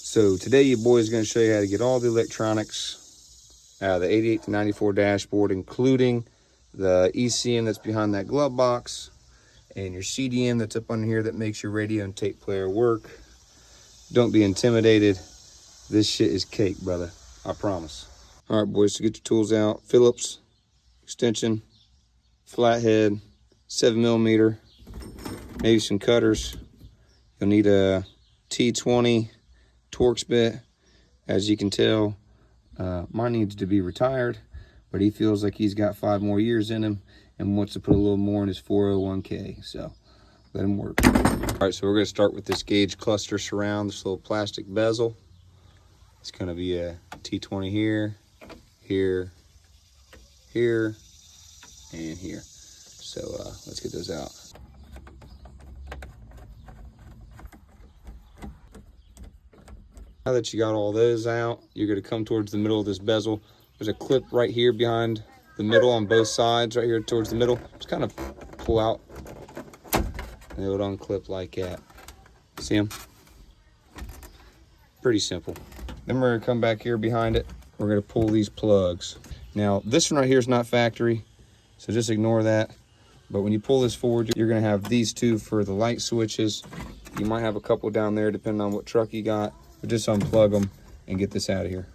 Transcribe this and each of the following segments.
So today your boy is going to show you how to get all the electronics out of the 88 to 94 dashboard, including the ECM that's behind that glove box and your CDM that's up on here that makes your radio and tape player work. Don't be intimidated. This shit is cake, brother. I promise. All right, boys, so get your tools out. Phillips extension, flathead, 7mm, maybe some cutters. You'll need a T20 Torx bit. As you can tell, mine needs to be retired, but he feels like he's got 5 more years in him and wants to put a little more in his 401k, so let him work. All right, so we're going to start with this gauge cluster surround, this little plastic bezel. It's going to be a T20 here, here, here, and here. So let's get those out. Now that you got all those out, you're going to come towards the middle of this bezel. There's a clip right here behind the middle on both sides, right here towards the middle. Just kind of pull out and it would unclip like that. See them? Pretty simple. Then we're going to come back here behind it. We're going to pull these plugs. Now this one right here is not factory, so just ignore that. But when you pull this forward, you're going to have these two for the light switches. You might have a couple down there depending on what truck you got. But just unplug them and get this out of here.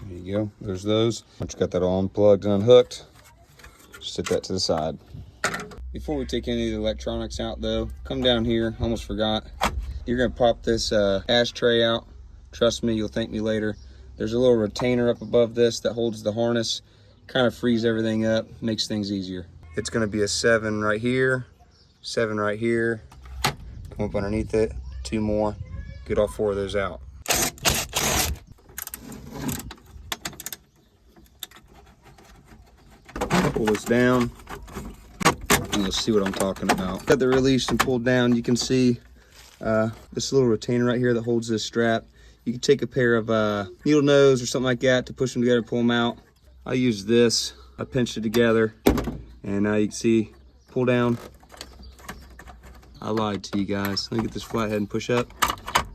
There you go. There's those. Once you got that all unplugged and unhooked, just set that to the side. Before we take any of the electronics out though, come down here. Almost forgot. You're going to pop this ashtray out. Trust me, you'll thank me later. There's a little retainer up above this that holds the harness. Kind of frees everything up, makes things easier. It's going to be a 7 right here, 7 right here. Come up underneath it, 2 more. Get all 4 of those out. Pull this down, and you'll see what I'm talking about. Got the release and pulled down. You can see this little retainer right here that holds this strap. You can take a pair of needle nose or something like that to push them together, pull them out. I use this. I pinched it together, and now you can see, pull down. I lied to you guys. Let me get this flathead and push up.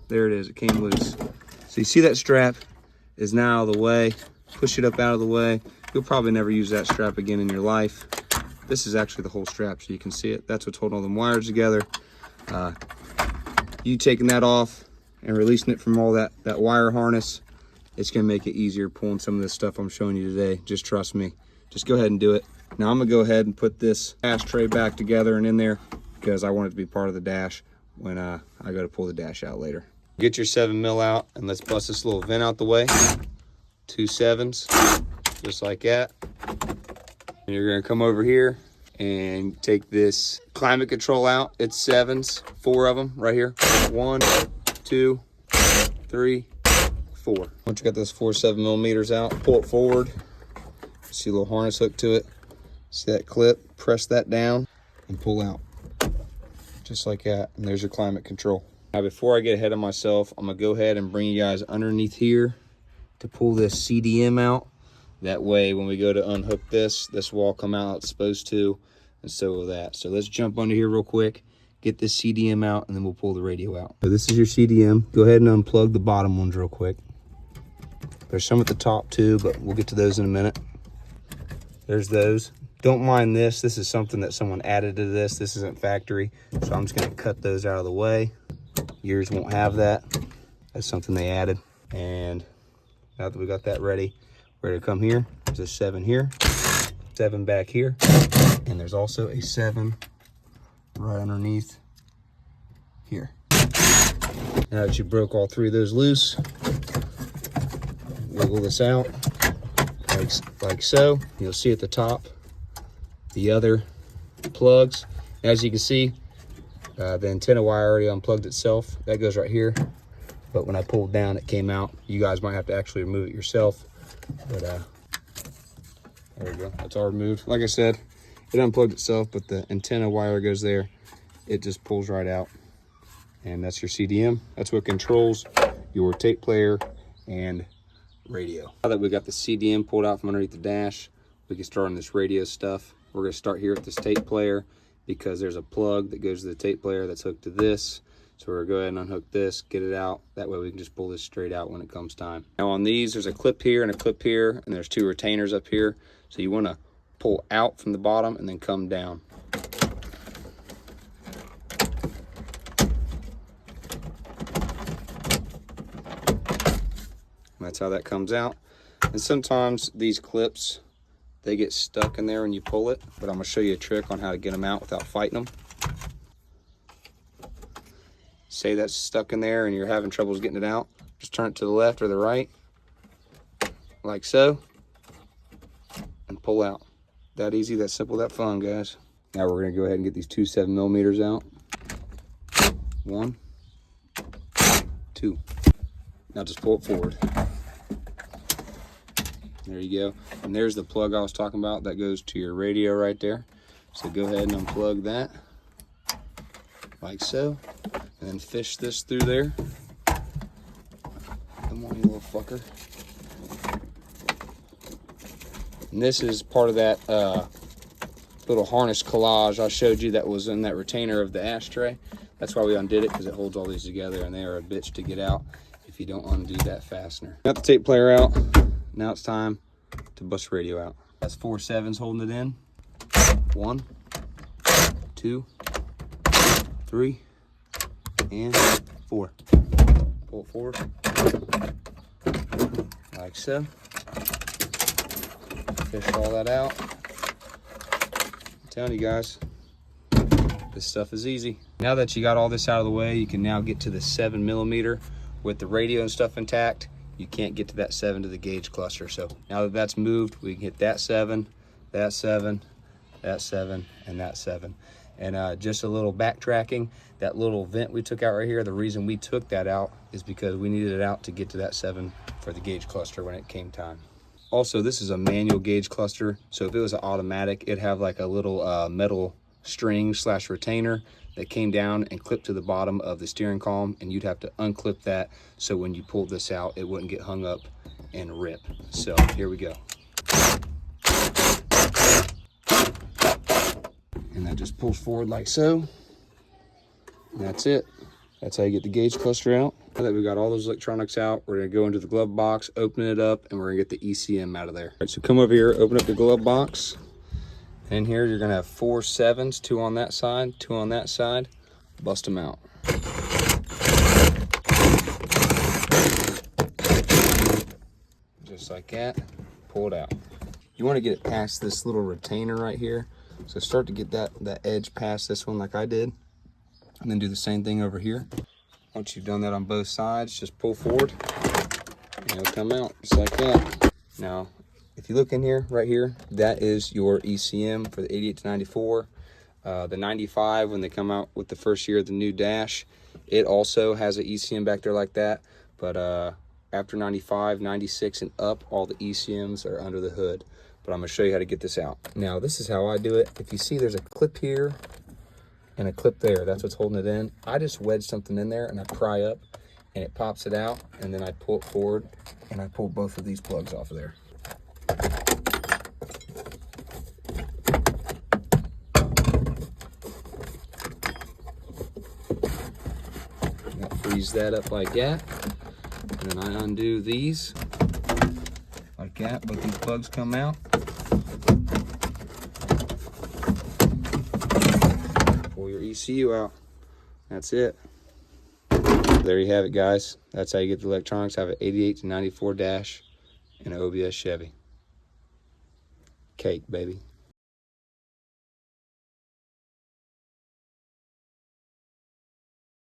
There it is, it came loose. So you see that strap is now out of the way. Push it up out of the way. You'll probably never use that strap again in your life. This is actually the whole strap, so you can see it. That's what's holding all them wires together. You taking that off and releasing it from all that wire harness, it's gonna make it easier pulling some of this stuff I'm showing you today. Just trust me. Just go ahead and do it. Now I'm gonna go ahead and put this ashtray back together and in there, because I want it to be part of the dash when I go to pull the dash out later. Get your 7mm out and let's bust this little vent out the way. 2 7s, just like that. And you're gonna come over here and take this climate control out. It's 7s, 4 of them right here. 1, 2, 3, 4. Once you got those 4 7mm out, pull it forward. See a little harness hook to it. See that clip? Press that down and pull out. Just like that, and there's your climate control. Now before I get ahead of myself, I'm gonna go ahead and bring you guys underneath here to pull this CDM out. That way when we go to unhook this will all come out it's supposed to, and so will that. So let's jump under here real quick, get this CDM out, and then we'll pull the radio out. So this is your CDM. Go ahead and unplug the bottom ones real quick. There's some at the top too, but we'll get to those in a minute. There's those. Don't mind this. This is something that someone added to this. This isn't factory. So I'm just going to cut those out of the way. Yours won't have that. That's something they added. And now that we got that ready to come here, there's a 7 here, 7 back here. And there's also a 7 right underneath here. Now that you broke all 3 of those loose, wiggle this out like so. You'll see at the top the other plugs. As you can see, the antenna wire already unplugged itself. That goes right here. But when I pulled down, it came out. You guys might have to actually remove it yourself. But there we go. That's all removed. Like I said, it unplugged itself, but the antenna wire goes there. It just pulls right out. And that's your CDM. That's what controls your tape player and radio. Now that we got the CDM pulled out from underneath the dash, we can start on this radio stuff. We're going to start here at this tape player because there's a plug that goes to the tape player that's hooked to this. So we're gonna go ahead and unhook this, get it out. That way we can just pull this straight out when it comes time. Now on these, there's a clip here and a clip here, and there's 2 retainers up here. So you wanna pull out from the bottom and then come down. And that's how that comes out. And sometimes these clips, they get stuck in there when you pull it, but I'm gonna show you a trick on how to get them out without fighting them. Say that's stuck in there and you're having troubles getting it out, just turn it to the left or the right, like so, and pull out. That easy, that simple, that fun, guys. Now we're gonna go ahead and get these 2 7mm out. 1, 2. Now just pull it forward. There you go. And there's the plug I was talking about. That goes to your radio right there. So go ahead and unplug that, like so. And then fish this through there. Come on, you little fucker. And this is part of that little harness collage I showed you that was in that retainer of the ashtray. That's why we undid it, because it holds all these together, and they are a bitch to get out if you don't undo that fastener. Got the tape player out. Now it's time to bust the radio out. That's 4 7s holding it in. 1, 2, 3, and 4. Pull it forward, like so. Fish all that out. I'm telling you guys, this stuff is easy. Now that you got all this out of the way, you can now get to the 7mm with the radio and stuff intact. You can't get to that 7 to the gauge cluster. So now that that's moved, we can hit that 7, that 7, that 7, and that 7. And just a little backtracking, that little vent we took out right here, the reason we took that out is because we needed it out to get to that 7 for the gauge cluster when it came time. Also, this is a manual gauge cluster, so if it was an automatic, it'd have like a little metal string / retainer that came down and clipped to the bottom of the steering column, and you'd have to unclip that so when you pulled this out, it wouldn't get hung up and rip. So here we go. And that just pulls forward like so. And that's it. That's how you get the gauge cluster out. Now that we got all those electronics out, we're gonna go into the glove box, open it up, and we're gonna get the ECM out of there. All right, so come over here, open up the glove box. In here, you're gonna have 4 7s, 2 on that side, 2 on that side. Bust them out. Just like that, pull it out. You wanna get it past this little retainer right here. So start to get that edge past this one like I did. And then do the same thing over here. Once you've done that on both sides, just pull forward and it'll come out just like that. Now, if you look in here, right here, that is your ECM for the 88 to 94. The 95, when they come out with the first year of the new dash, it also has an ECM back there like that. But after 95, 96 and up, all the ECMs are under the hood. But I'm gonna show you how to get this out. Now, this is how I do it. If you see there's a clip here and a clip there, that's what's holding it in. I just wedge something in there and I pry up and it pops it out, and then I pull it forward and I pull both of these plugs off of there. And I freeze that up like that, and then I undo these like that. Both these plugs come out. Pull your ECU out. That's it. There you have it, guys. That's how you get the electronics out of an 88 to 94 dash and an OBS Chevy. Cake, baby.